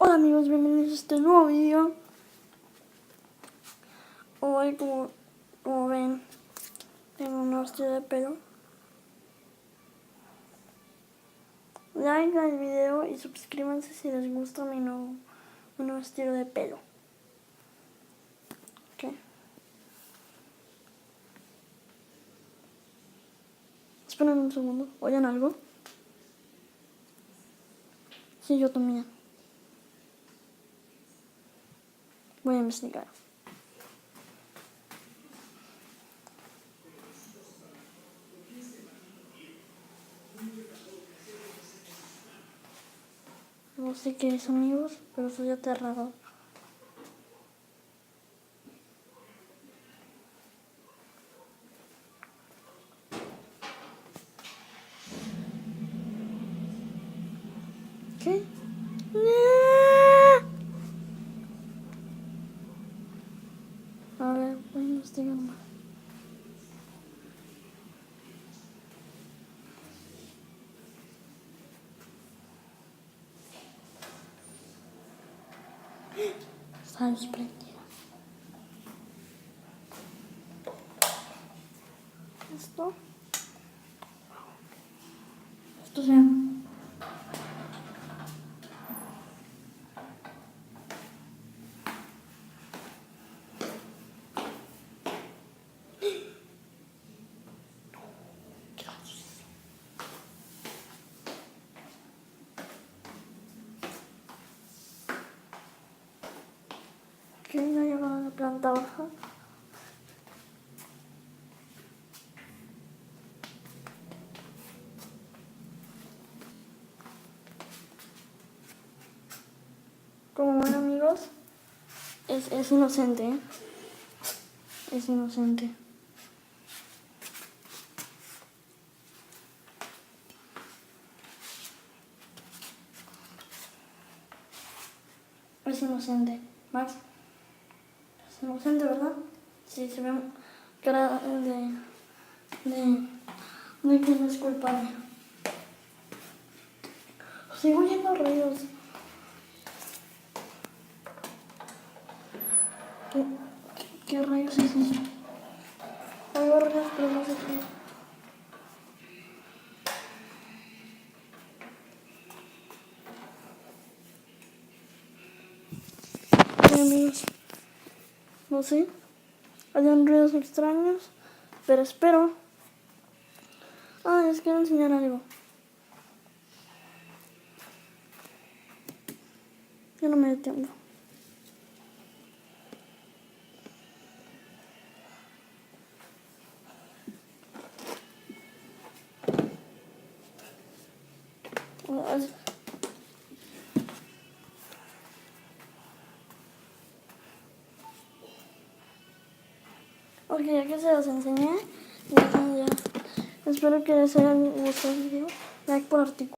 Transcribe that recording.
Hola amigos, bienvenidos a este nuevo vídeo. Hoy como ven, tengo un estilo de pelo. Like al video y suscríbanse si les gusta mi nuevo estilo de pelo. Ok. Esperen un segundo, ¿oyen algo? Sí, yo también. Voy a investigar. No sé qué es, amigos, pero soy aterrador. ¿Qué? A ver, voy a investigar más. Está desprendida. Esto se llama. Que no llegado a la planta baja. Como ven, amigos, es inocente, ¿eh? Es inocente. Es inocente. Max, es inocente, ¿verdad? Sí, se ve cara de que no es culpable. Sigo oyendo ruidos. ¿Qué rayos es eso? Oigo ruidos, pero no sé qué. Amigos, no sé, hayan ruidos extraños, pero espero. Les quiero enseñar algo. Yo no me detengo. Ok, ya que se los enseñé, ya. Espero que les haya gustado el video. Like por artículo.